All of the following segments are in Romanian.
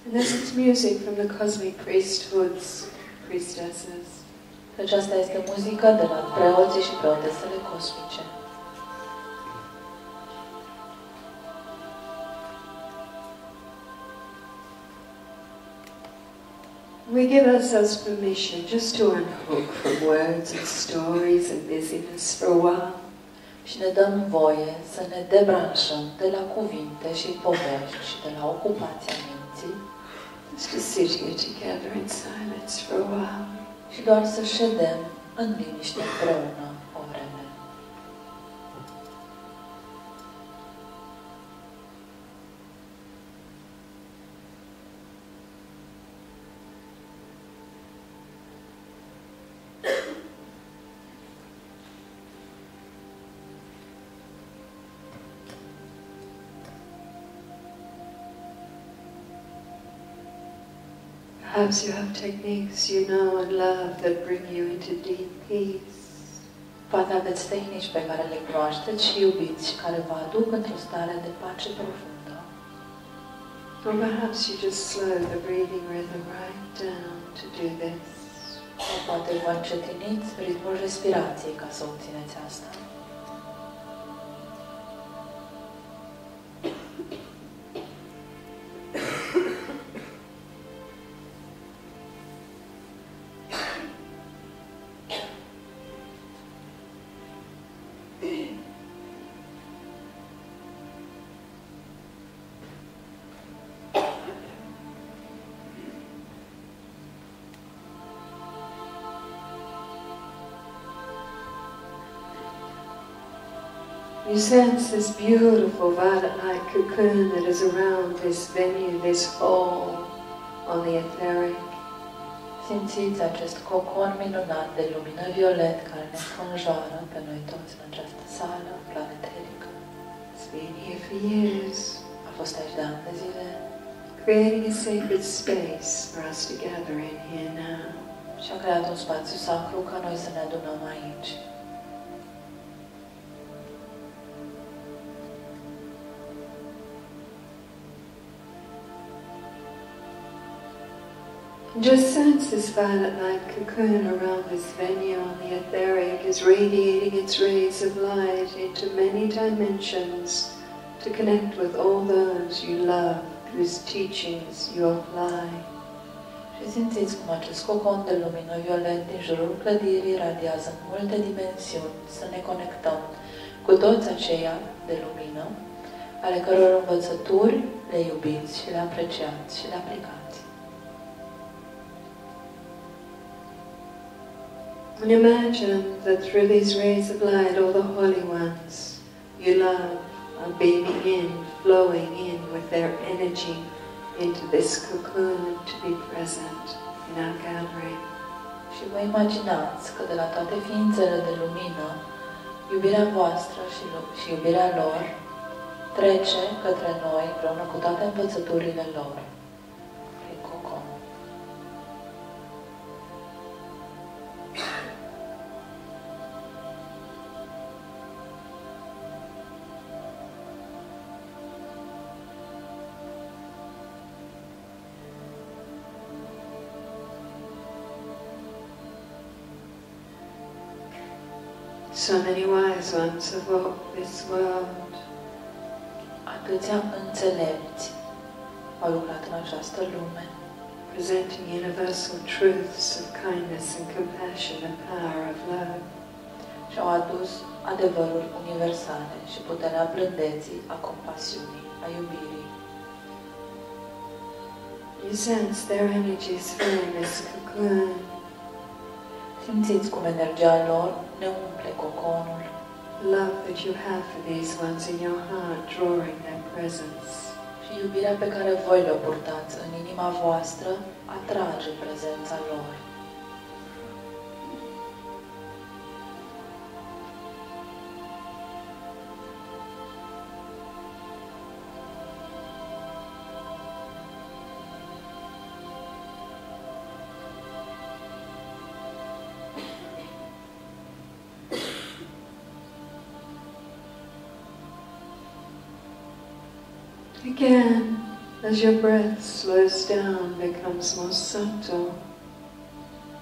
And this is music from the cosmic priesthoods, priestesses. Aceasta este muzică de la preoții și preotesele cosmice. We give ourselves permission just to unhook from words and stories and busyness for a while. Și ne dăm voie să ne debranșăm de la cuvinte și povești și de la ocupația minții. Just to sit here together in silence for a while. Și doar să ședem în liniște împreună o vreme. Perhaps you have techniques you know and love that bring you into deep peace. Poate aveți tehnici pe care le cunoașteți și iubiți și care vă aduc într-o stare de pace profundă. Or perhaps you just slow the breathing rhythm right down to do this. Sau poate vă încetiniți ritmul respirației ca să obțineți asta. You sense this beautiful violet-like cocoon that is around this venue, this hall on the etheric. Simțiți acest cocon minunat de lumină violet care ne înconjoară pe noi toți în această sală planeterică. It's been here for years. A fost aici de ani de zile. Creating a sacred space for us to gather in here now. Și a creat un spațiu sacru ca noi să ne adunăm aici. Just sense this violet-like cocoon around this venue on the etheric is radiating its rays of light into many dimensions to connect with all those you love, whose teachings you apply. Și simțiți cum acest cocon de lumină violet din jurul clădirii radiază în multe dimensiuni să ne conectăm cu toți aceia de lumină, ale căror învățături le iubiți și le apreciați și le aplicați. And imagine that through these rays of light, all the holy ones you love are beaming in, flowing in with their energy into this cocoon to be present in our gathering. Și vă imaginați că de la toate ființele de lumină, iubirea voastră și iubirea lor trece către noi împreună cu toate învățăturile lor. E cocon. So many wise ones have walked this world. Atâția înțelepți au lucrat în această lume, presenting universal truths of kindness and compassion and power of love. Și au adus adevăruri universale și puterea blândeții, a compasiunii, a iubirii. You sense their energies filling this cocoon. Simțiți cum energia lor ne umple coconul. Love that you have for these ones in your heart, drawing their presence. Și iubirea pe care voi le purtați în inima voastră atrage prezența lor. Again, As your breath slows down, becomes more subtle.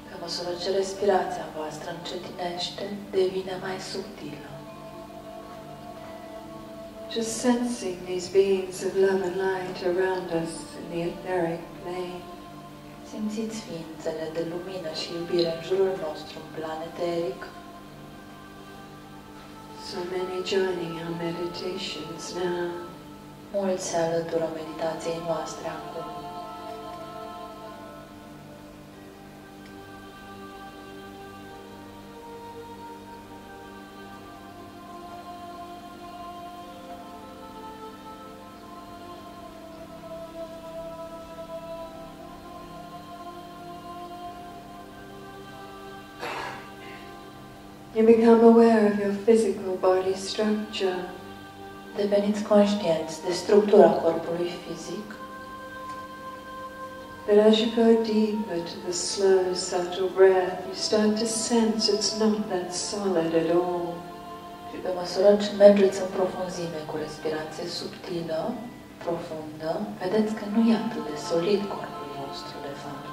Pe măsură ce respirația voastră încetinește, devine mai subtilă. Just sensing these beings of love and light around us in the etheric plane. Simțiți ființele de lumină și iubire în jurul nostru în plan eteric. So many joining our meditations now. Mulți se alătură meditației noastre acum. You become aware of your physical body structure. Deveniți conștienți de structura corpului fizic. But as you go deeper to the slow, subtle breath, you start to sense it's not that solid at all. Și pe măsură ce mergeți în profunzime cu respirație subtilă, profundă, vedeți că nu e atât de solid corpul vostru, de fapt.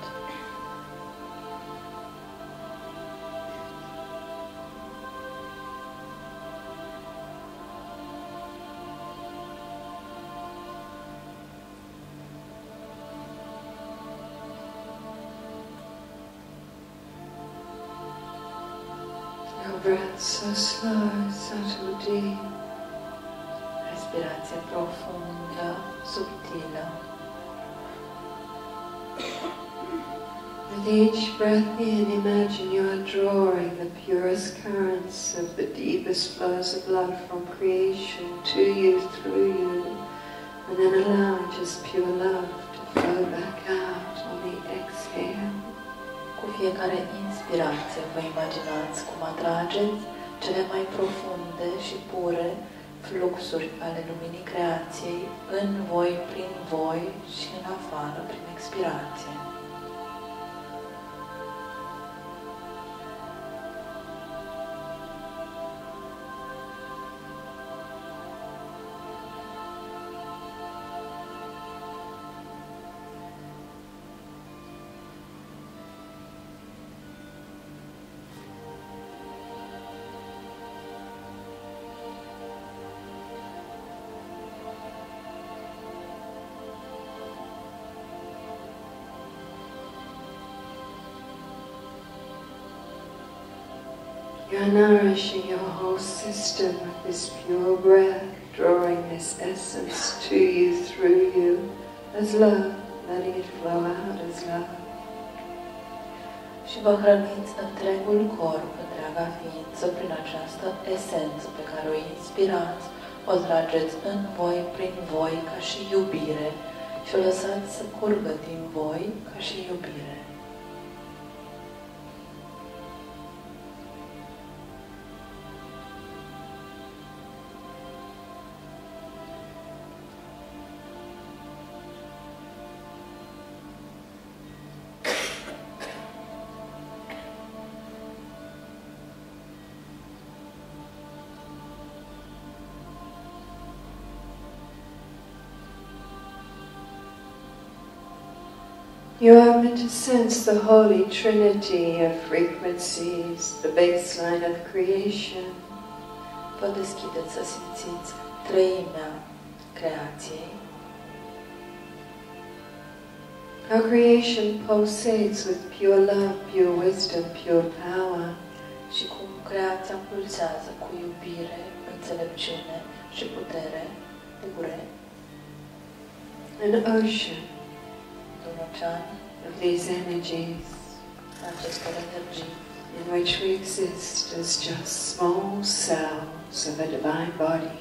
Breath so slow, subtle, deep. Respirație profundă, subtilă. With each breath in, imagine you are drawing the purest currents of the deepest flows of love from creation to you, through you, and then allowing just pure love to flow back out on the exhale. Cu fiecare inspirație vă imaginați cum atrageți cele mai profunde și pure fluxuri ale luminii creației în voi, prin voi și în afară, prin expirație. You are nourishing your whole system with this pure breath, drawing this essence to you, through you, as love, letting it flow out as love. Și vă hrăniți întregul corp, întreaga ființă, prin această esență pe care o inspirați, o trageți în voi, prin voi, ca și iubire, și o lăsați să curgă din voi, ca și iubire. You open to sense the Holy Trinity of frequencies, the baseline of creation. Vă deschideți să simțiți treimea creației. How creation pulsates with pure love, pure wisdom, pure power. Și cum creația pulsează cu iubire, înțelepciune și putere, pure. An ocean Un ocean of these energies acestor energii, in which we exist as just small cells of a divine body.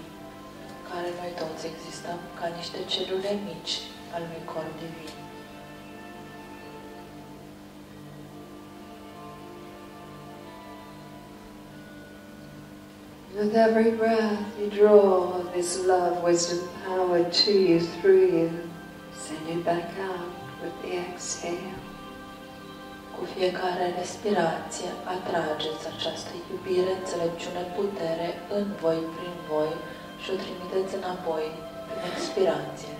care noi toți existăm ca niște celule mici al unui corp divin. With every breath you draw this love, wisdom, power to you, through you. Send it back out with the exhale. Cu fiecare respirație atrageți această iubire, înțelepciune, putere în voi, prin voi și o trimiteți înapoi prin expirație.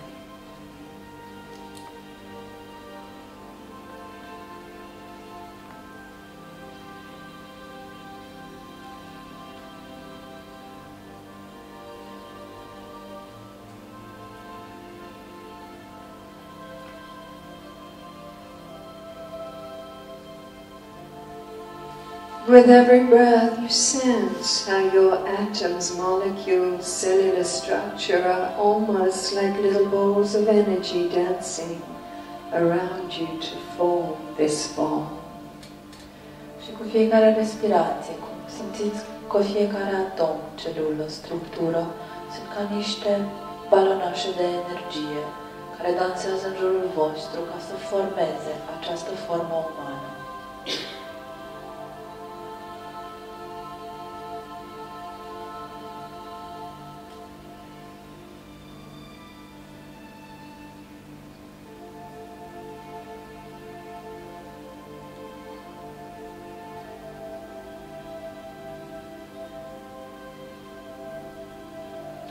With every breath you sense how your atoms, molecules, cellular structure are almost like little balls of energy dancing around you to form this form. Și cu fiecare respirație, simțiți că fiecare atom, celulă, structură sunt ca niște balonașe de energie care dansează în jurul vostru ca să formeze această formă umană.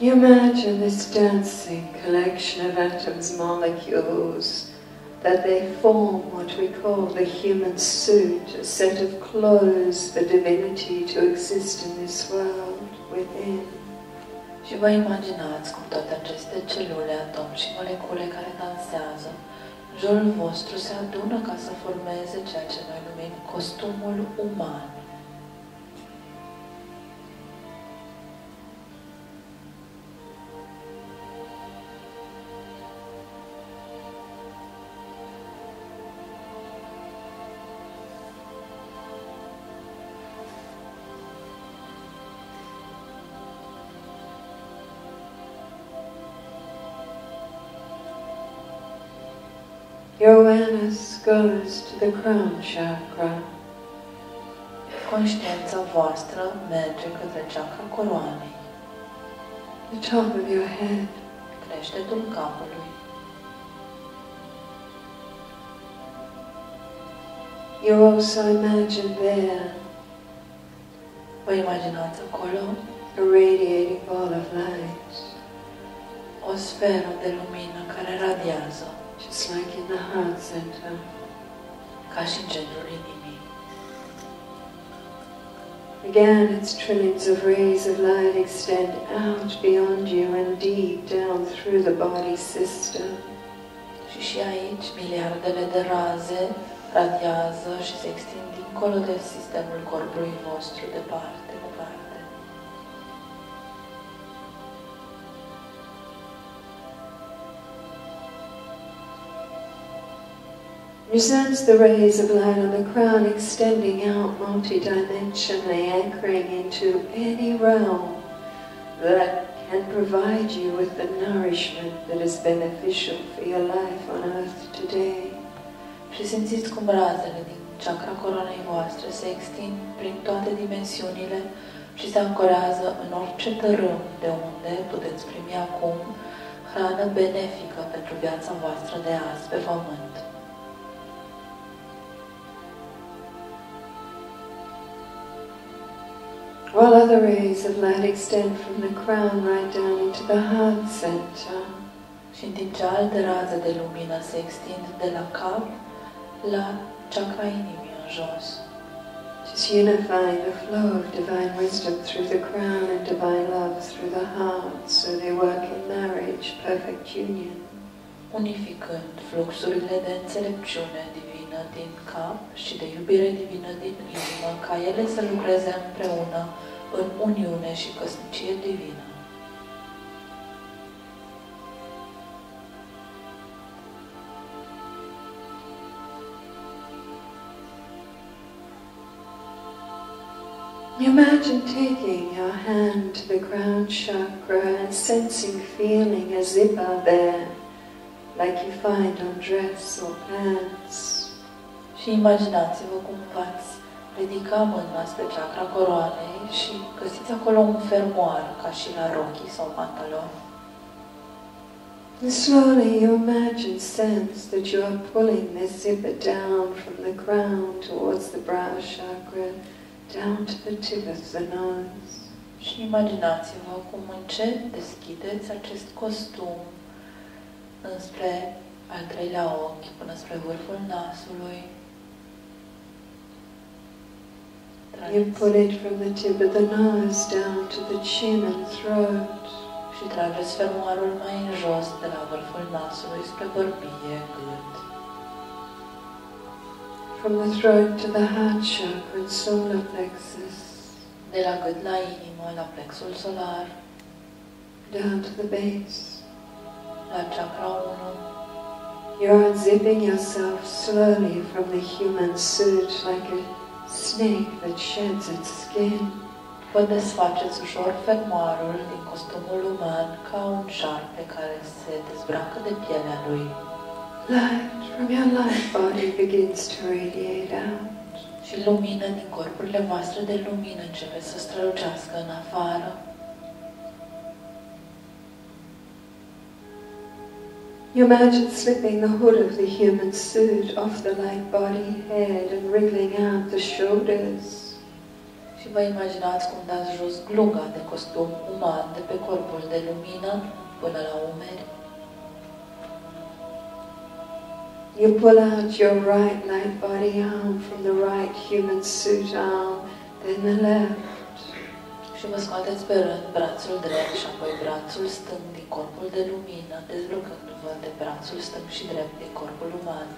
You imagine this dancing collection of atoms, molecules, that they form what we call the human suit, a set of clothes for divinity to exist in this world within. Și vă imaginați cum toate aceste celule, atomi și molecule care dansează în jurul vostru se adună ca să formeze ceea ce noi numim costumul uman. Your awareness goes to the crown chakra. Conștiința voastră merge către chakra coroanei, The top of your head. creștetul capului. You also imagine there Vă imaginați acolo a radiating ball of light, o sferă de lumină care radiază, just like in the heart center. ca și în centrul inimii. Again, its trillions of rays of light extend out beyond you and deep down through the body system. Și aici miliardele de raze radiază și se extind dincolo de sistemul corpului vostru, departe, departe. You sense the rays of light on the crown extending out multidimensionally, anchoring into any realm that can provide you with the nourishment that is beneficial for your life on earth today. Și simțiți cum razele din chakra coroanei voastre se extind prin toate dimensiunile și se ancorează în orice tărâm de unde puteți primi acum hrană benefică pentru viața voastră de azi pe pământ. While other rays of light extend from the crown right down into the heart center. Și în timp ce alte raze de lumină se extind de la cap la chakra inimii în jos. Just unifying the flow of divine wisdom through the crown and divine love through the heart, so they work in marriage, perfect union. Unificând fluxurile de înțelepciune divină din cap și de iubire divină din inimă, ca ele să lucreze împreună în uniune și căsnicie divină. Imagine taking your hand to the crown chakra and sensing, feeling a zipper there, like you find on dress or pants. Și imaginați-vă cum v-ați ridica mâna spre chakra coroanei și găsiți acolo un fermoar, ca și la rochii sau pantaloni. And slowly you imagine, sense that you are pulling this zipper down from the crown towards the brow chakra, down to the tip of the nose. Și imaginați-vă cum încet deschideți acest costum înspre al treilea ochi, până spre vârful nasului. You pull it from the tip of the nose down to the chin and throat. Și trageți fermoarul mai în jos, de la vârful nasului spre bărbie, gât. From the throat to the heart chakra and solar plexus. De la gât la inimă, la plexul solar, Down to the base. la chakra 1. You're unzipping yourself slowly from the human suit like a snake that sheds its skin. Vă desfaceți ușor fermoarul din costumul uman ca un șarpe care se dezbracă de pielea lui. Light from your light body begins to radiate out. Și lumină din corpurile voastre de lumină începe să strălucească în afară. You imagine slipping the hood of the human suit off the light body head and wriggling out the shoulders. Și vă imaginați cum dați jos gluga de costum uman de pe corpul de lumină până la umeri. You pull out your right light body arm from the right human suit arm, then the left. Și vă scoateți pe rând brațul drept și apoi brațul stâng din corpul de lumină, dezbrăcându-vă de brațul stâng și drept din corpul uman.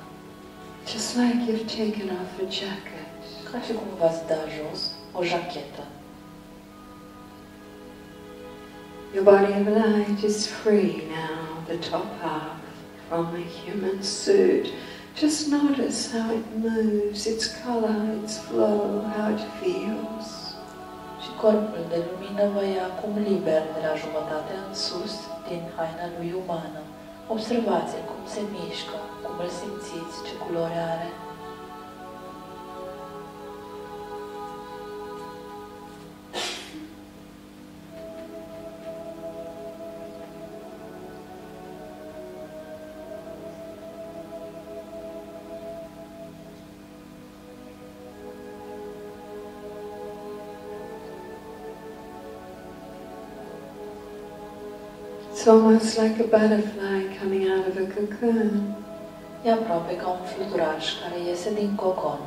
Just like you've taken off a jacket. Ca și cum v-ați da jos o jachetă. Your body of light is free now, the top half, from the human suit. Just notice how it moves, its color, its flow, how it feels. Și corpul de lumină vă ia acum liber de la jumătate în sus, din haina lui umană. Observați-l cum se mișcă, cum îl simțiți, ce culori are. It's almost like a butterfly coming out of a cocoon. E aproape ca un fluturaș care iese din cocon.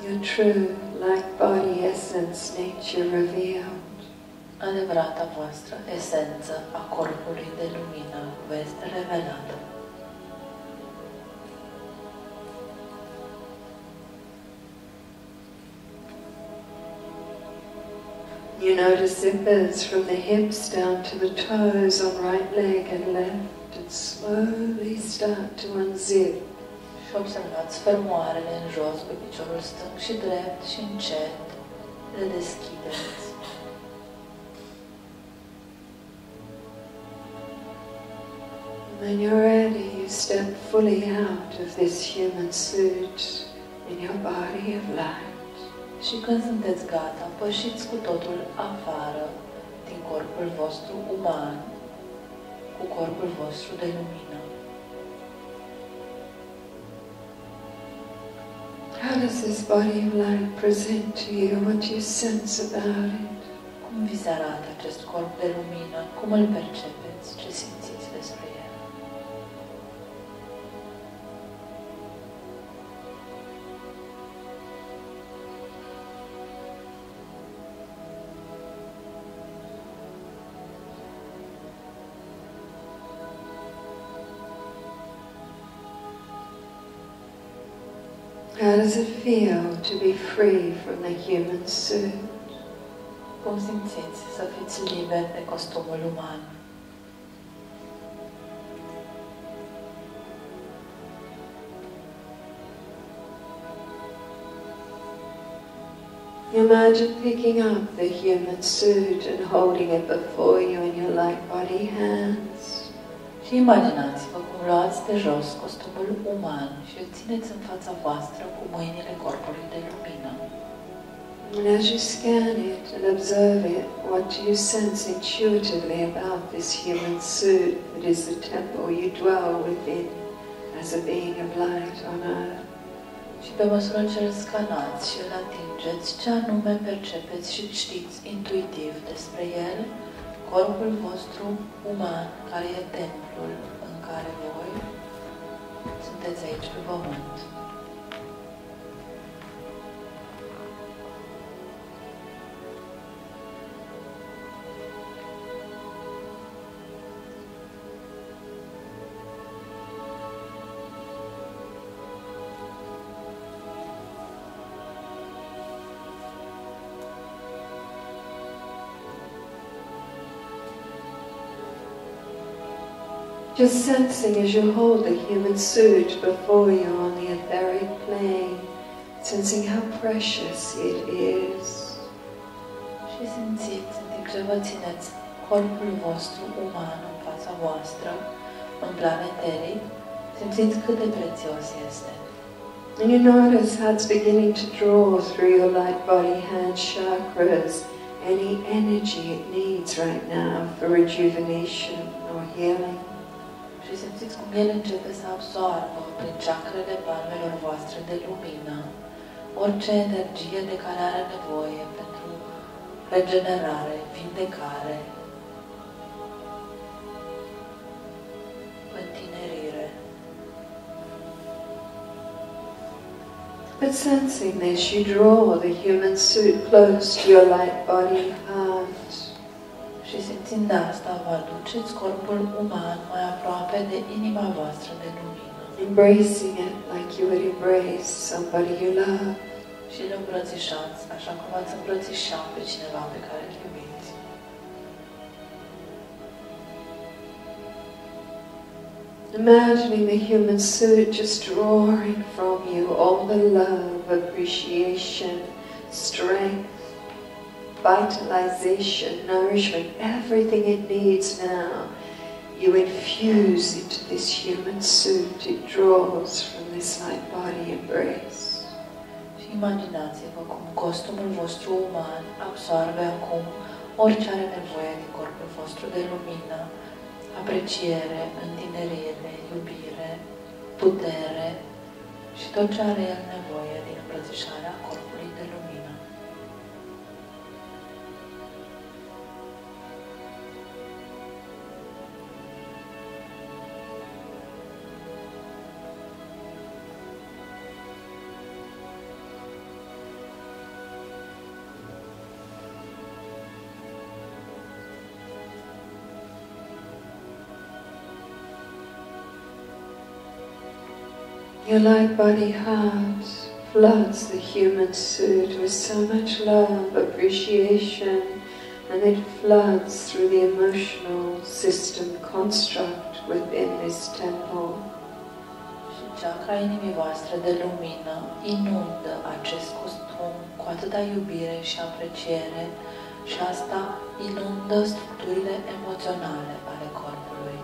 Your true light body essence, nature revealed. Adevărata voastră esență a corpului de lumină vă este revelată. You notice zippers from the hips down to the toes on right leg and left, and slowly start to unzip. Și observați fermoarele în jos pe piciorul stâng și drept și încet le deschideți. When you're ready, you step fully out of this human suit in your body of light. Și când sunteți gata, pășiți cu totul afară din corpul vostru uman, cu corpul vostru de lumină. How does this body of light present to you? What do you sense about it? Cum vi se arată acest corp de lumină? Cum îl percepeți? Ce simțiți despre el? How does it feel to be free from the human suit? Cum simțiți să fiți liberi de costumul uman? Imagine picking up the human suit and holding it before you in your light body hands. Și imaginați-vă cum luați de jos costumul uman și îl țineți în fața voastră cu mâinile corpului de lumină. And as you scan it and observe it, what do you sense intuitively about this human suit that is the temple you dwell within as a being of light on earth? Și pe măsură ce îl scanați și îl atingeți, ce anume percepeți și știți intuitiv despre el, corpul vostru uman, care e templul în care voi sunteți aici pe pământ. Just sensing as you hold the human suit before you on the etheric plane, sensing how precious it is. Și simțiți, în timp ce vă țineți corpul vostru uman în fața voastră, în plan eteric, simțiți cât de prețios este. And you notice how it's beginning to draw through your light body hand chakras any energy it needs right now for rejuvenation or healing. Și simțiți cum el începe să absoarbă prin chakrele palmelor voastre de lumină orice energie de care are nevoie pentru regenerare, vindecare, întinerire. But sensing this, you draw the human suit close to your light body heart. Și simțind asta, vă aduceți corpul uman mai aproape de inima voastră de lumină. Embracing it like you would embrace somebody you love. Și îl îmbrățișați așa cum ați îmbrățișa pe cineva pe care îl iubiți. Imagining the human suit just drawing from you all the love, appreciation, strength, vitalization, nourishment, everything it needs now. You infuse into this human suit. It draws from this light body embrace. Și imaginați-vă cum costumul vostru uman absorbe acum orice are nevoie din corpul vostru de lumină, apreciere, întinerire, iubire, putere și tot ce are el nevoie din îmbrățișarea corpului de lumină. Your light body heart floods the human suit with so much love, appreciation, and it floods through the emotional system construct within this temple. Și chakra inimii voastre de lumină inundă acest costum cu atâta iubire și apreciere și asta inundă structurile emoționale ale corpului.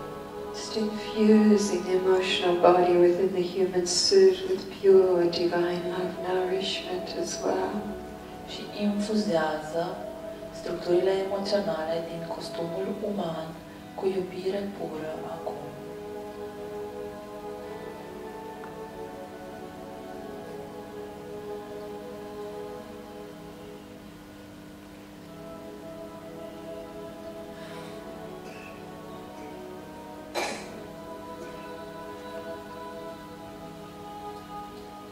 Just infusing the emotional body within the human suit with pure divine love nourishment as well. Și infuzează structurile emoționale din costumul uman cu iubire pură acum.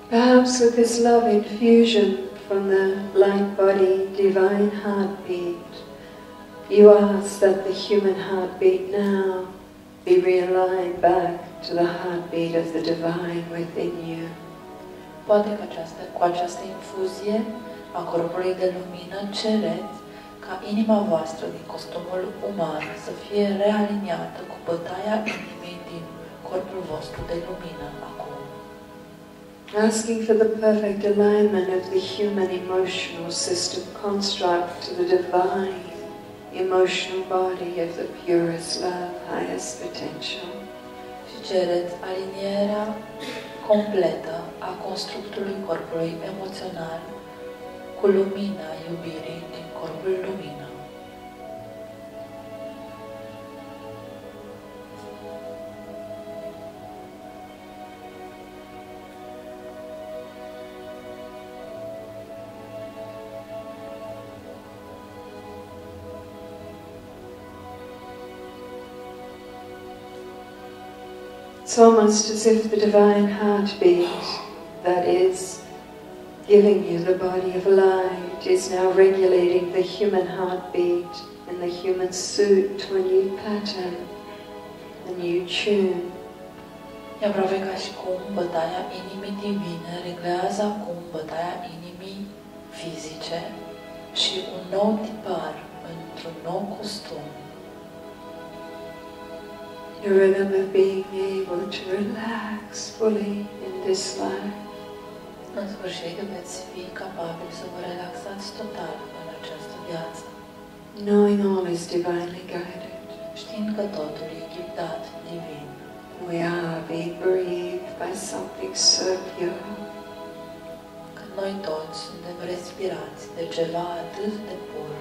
Perhaps with this love infusion from the light body divine heartbeat, you ask that the human heartbeat now be realigned back to the heartbeat of the divine within you. Poate că cu această infuzie a corpului de lumină cereți ca inima voastră din costumul uman să fie realiniată cu bătaia inimii din corpul vostru de lumină acum. Asking for the perfect alignment of the human emotional system construct to the divine emotional body of the purest love, highest potential. Și cereți alinierea completă a constructului corpului emoțional cu lumina iubirii din corpul lumină. It's almost as if the divine heartbeat that is giving you the body of light is now regulating the human heartbeat and the human suit to a new pattern, a new tune. E aproape ca și cum bătaia inimii divine reglează acum bătaia inimii fizice și un nou tipar într-un nou costum. your rhythm of being able to relax fully in this life. În sfârșit veți fi capabili să vă relaxați total în această viață, knowing all is divinely guided. știind că totul e ghivdat divin. We are being breathed by something so pure. Că noi toți suntem respirați de ceva atât de pur.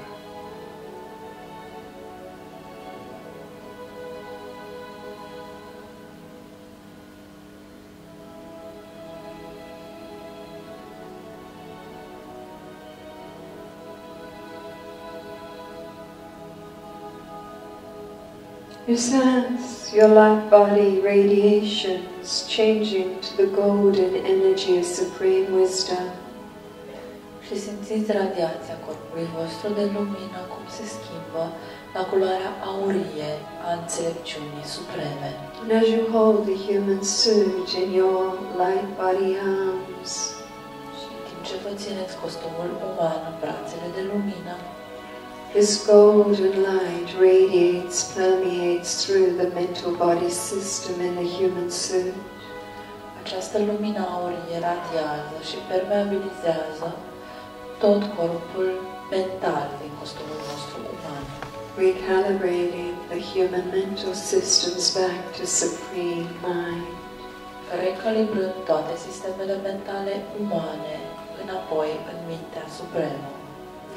You sense your light body radiations changing to the golden energy of supreme wisdom. Și simțiți radiația corpului vostru de lumină cum se schimbă la culoarea aurie a înțelepciunii supreme. And as you hold the human suit in your light body arms, Și în timp ce vă țineți costumul uman în brațele de lumină, this golden light radiates, permeates through the mental body system in the human suit. această lumină aurie radiază și permeabilizează tot corpul mental din costumul nostru uman, Recalibrating the human mental systems back to supreme mind. recalibrând toate sistemele mentale umane înapoi în mintea supremă,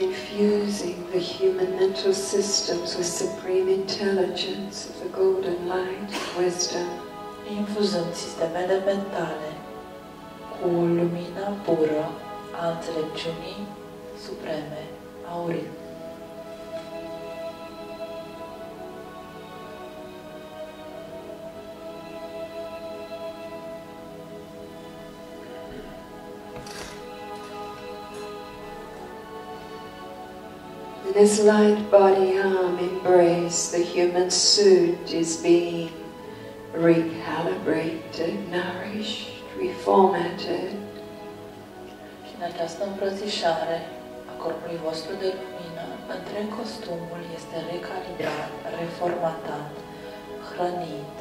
Infusing the human mental systems with supreme intelligence of the golden light of wisdom. infuzând sistemele mentale cu lumina pură a înțelepciunii supreme, aurii. In this light body arm embrace, the human suit is being recalibrated, nourished, reformatted. Și în această îmbrățișare a corpului vostru de lumină, întreg costumul este recalibrat, reformatat, hrănit.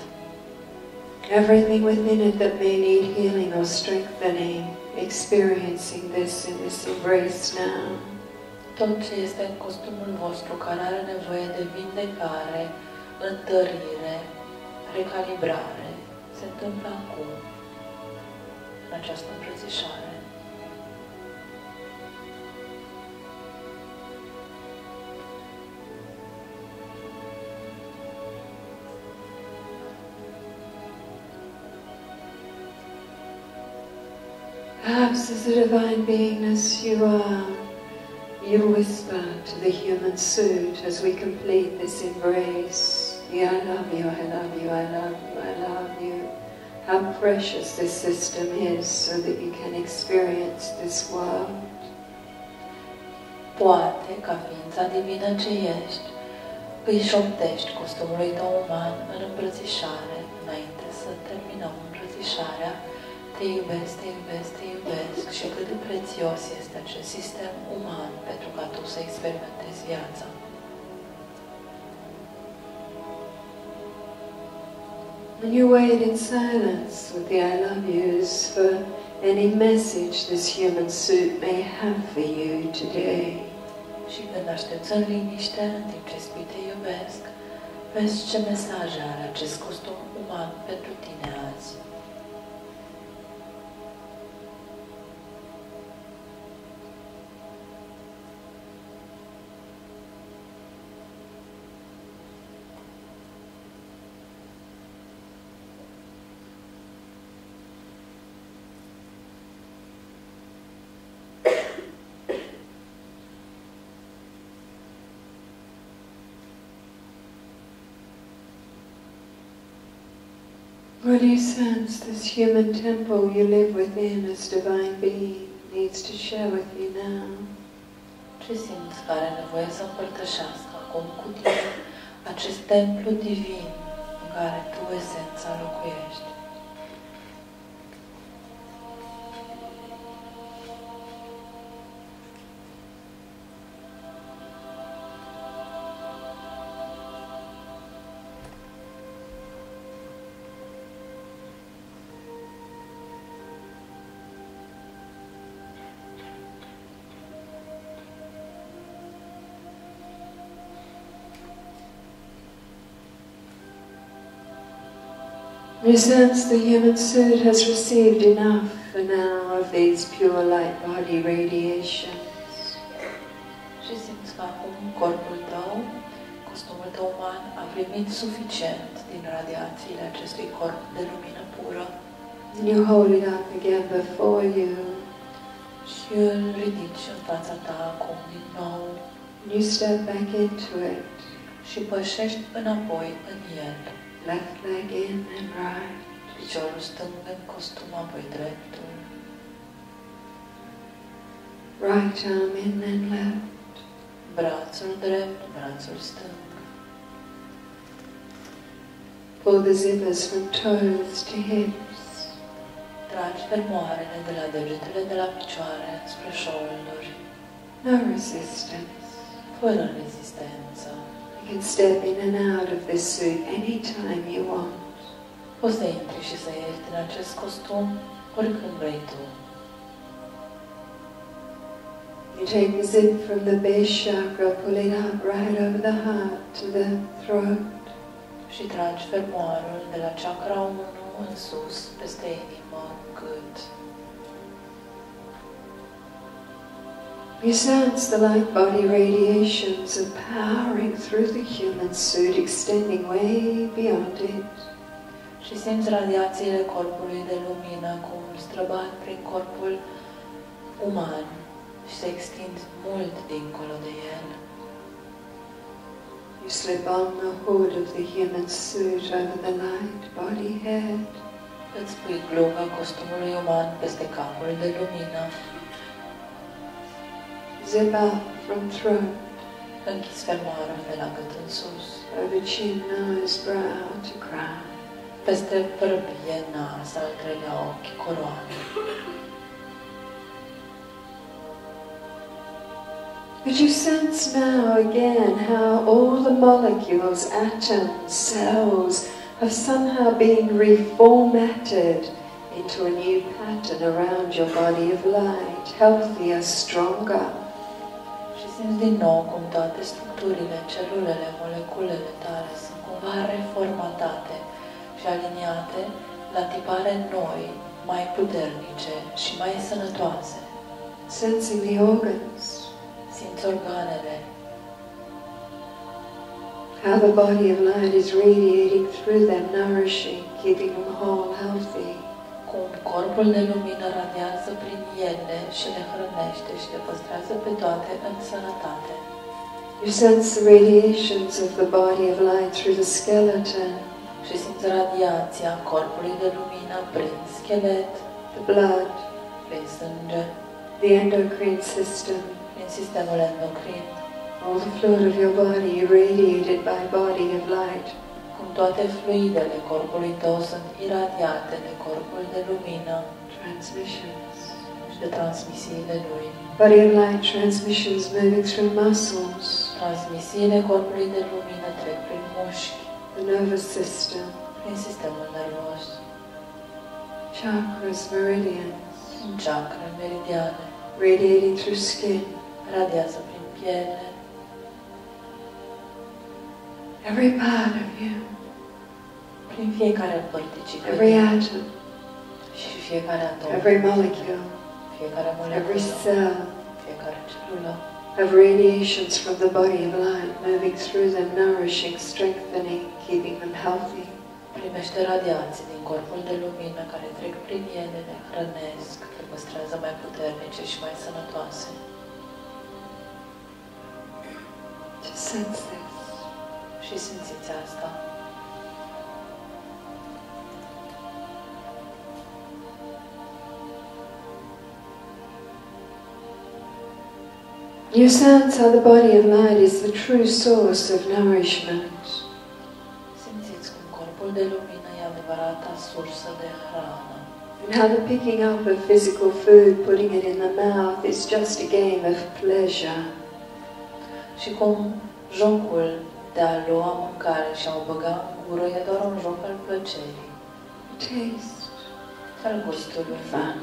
Everything within it that may need healing or strengthening, experiencing this in this embrace now. Tot ce este în costumul vostru care are nevoie de vindecare, întărire, recalibrare, se întâmplă acum, în această îmbrățișare. Perhaps as a divine beingness you are, you whisper to the human suit as we complete this embrace, I love you, I love you, I love you, I love you. How precious this system is so that you can experience this world. Poate, ca ființa divină ce ești, îi șoptești costumului tău uman în îmbrățișare, înainte să terminăm îmbrățișarea. Te iubesc, te iubesc, te iubesc și cât de prețios este acest sistem uman pentru ca tu să experimentezi viața. And you wait in silence with the I love yous for any message this human suit may have for you today. Și când aștepți în liniște, în timp ce spui te iubesc, vezi ce mesaje are acest costum uman pentru tine azi. What do you sense this human temple you live within as divine being needs to share with you now? Ce simți că are nevoie să împărtășească acum cu tine acest templu divin în care tu, esența, locuiești? You sense the human suit has received enough for now of these pure light body radiations. Și simți că acum corpul tău, costumul tău uman, a primit suficient din radiațiile acestui corp de lumină pură. And you hold it up again before you. Și îl ridici în fața ta acum din nou. And you step back into it. Și pășești înapoi în el. Left leg in and right. Piciorul stâng în costum, apoi dreptul. Right arm in and left. Brațul drept, brațul stâng. Pull the zippers from toes to hips. Tragi fermoarele de la degetele de la picioare spre șolduri. No resistance. Fără rezistență. You can step in and out of this suit anytime you want. Poți să intri și să ieși din acest costum oricând vrei tu. You take the zip from the base chakra, pull it up right over the heart to the throat. Și tragi fermoarul de la chakra 1 în sus, peste inimă, gât. You sense the light body radiations empowering through the human suit, extending way beyond it. Și simți radiațiile corpului de lumină cum străbat prin corpul uman și se extind mult dincolo de el. You slip on the hood of the human suit over the light body head. Îți pui gluga costumului uman peste capul de lumină. Zip up from throat. Închizi fermoarul de la gât în sus. Over chin, nose, brow to crown. Peste părbie, nas, al treilea ochi, coroană. But you sense now again how all the molecules, atoms, cells have somehow been reformatted into a new pattern around your body of light, healthier, stronger. Și simți din nou cum toate structurile, celulele, moleculele tale sunt cumva reformatate și aliniate la tipare noi, mai puternice și mai sănătoase. Sensing the organs. Simți organele. How the body of light is radiating through them, nourishing, keeping them whole, healthy. Cum corpul de lumină radiază prin ele și le hrănește și le păstrează pe toate în sănătate. You sense the radiations of the body of light through the skeleton. Și simți radiația corpului de lumină prin schelet, the blood, prin sânge, the endocrine system, prin sistemul endocrin, all the fluid of your body irradiated by body of light. Cum toate fluidele corpului tău sunt iradiate de corpul de lumină, Transmissions. și de transmisiile lui. Body of light transmissions moving through muscles, Transmisiile corpului de lumină trec prin mușchi, the nervous system, prin sistemul nervos, chakras, meridians, prin chakre, meridiane, radiating through skin. radiază prin piele. Every part of you, Prin fiecare părticică, every atom, și fiecare atom, every molecule, fiecare every moleculă, cell fiecare celulă, have radiations from the body of light moving through them, nourishing, strengthening, keeping them healthy. primește radiații din corpul de lumină care trec prin ele, le hrănesc, le păstrează mai puternice și mai sănătoase. Just sense this. Și simțiți asta. You sense how the body of light is the true source of nourishment. Simțiți cum corpul de lumină e adevărata sursă de hrană. And how the picking up of physical food, putting it in the mouth, is just a game of pleasure. Și cum jocul de a lua mâncare și a o băga în gură e doar un joc al plăcerii, Taste. al gustului. Fun.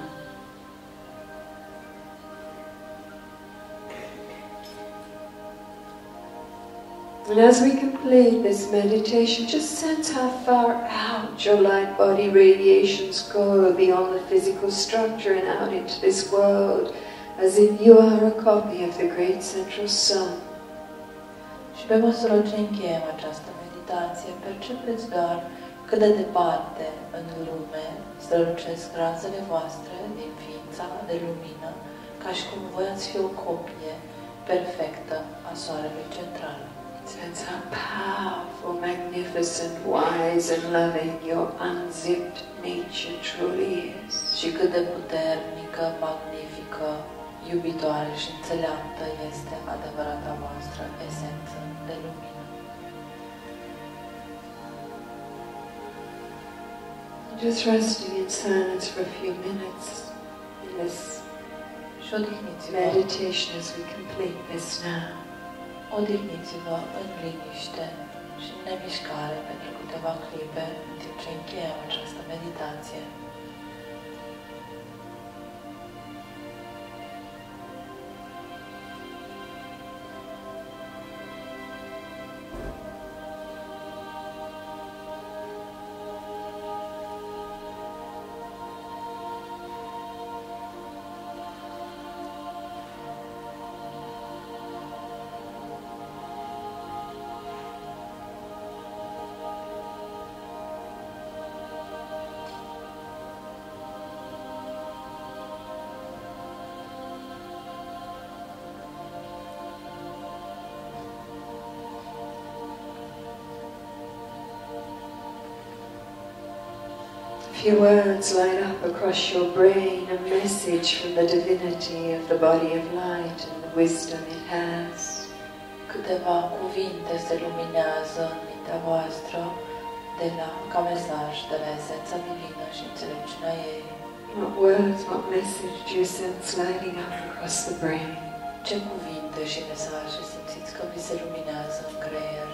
And as we complete this meditation, just sense how far out your light body radiations go beyond the physical structure and out into this world, as if you are a copy of the great central sun. Și pe măsură ce încheiem această meditație, percepeți doar cât de departe în lume strălucesc razele voastre din ființa de lumină, ca și cum voi ați fi o copie perfectă a soarelui central. Sense how powerful, magnificent, wise and loving your unzipped nature truly is. Și cât de puternică, magnifică, iubitoare și înțeleaptă este adevărata voastră esență de lumină. Just resting in silence for a few minutes in this meditation as we complete this now. Odihniți-vă în liniște și în nemișcare pentru câteva clipe în timp ce încheiem această meditație. Few words light up across your brain, a message from the divinity of the body of light and the wisdom it has. Câteva cuvinte se luminează în mintea voastră ca mesaj de la esența divină și înțelepciunea ei. What words, what message do you sense lighting up across the brain? Ce cuvinte și mesaje simțiți că vi se luminează în creier?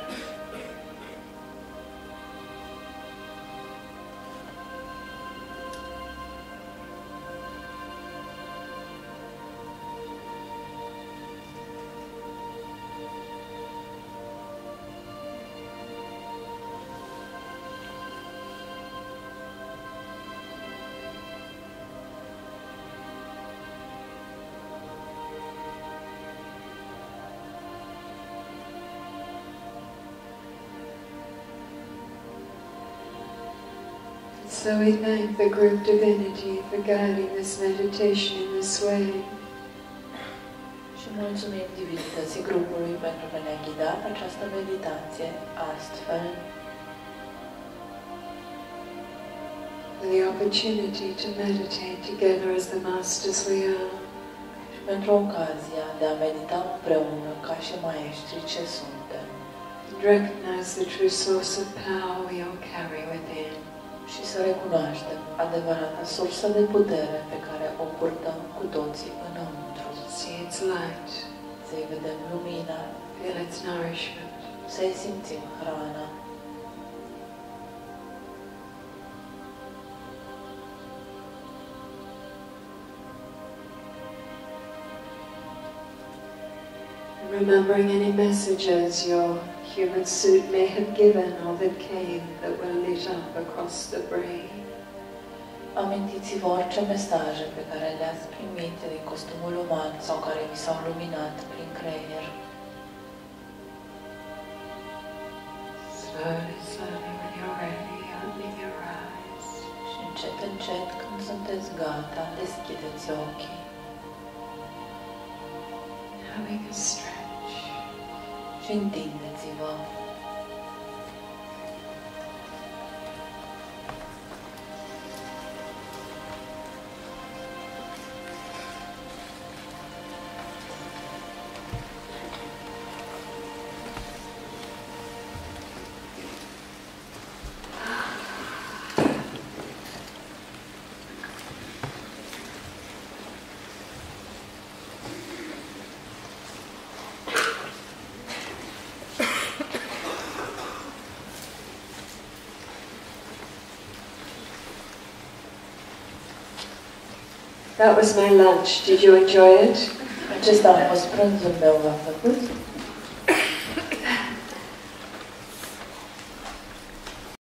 So we thank the group divinity for guiding this meditation in this way. Și mulțumim divinității grupului pentru că ne-a ghidat această meditație astfel. The opportunity to meditate together as the masters we are. Și pentru ocazia de a medita împreună ca și maestri ce suntem. And recognize the true source of power we all carry within. Și să recunoaștem adevărata sursă de putere pe care o purtăm cu toții înăuntru. See its light. Să-i vedem lumina. Feel its nourishment. Să-i simțim hrana. Remembering any messages your human suit may have given or that came that were lit up across the brain. Amintiți-vă orice mesaje pe care le-ați primit din costumul uman sau care vi s-au luminat prin creier. Slowly, slowly, when you're ready, opening your eyes. Și încet, încet, când sunteți gata, deschideți ochii. Having a stretch. Și întindeți-vă. That was my lunch. Did you enjoy it? Acesta a fost prânzul meu, v-a plăcut?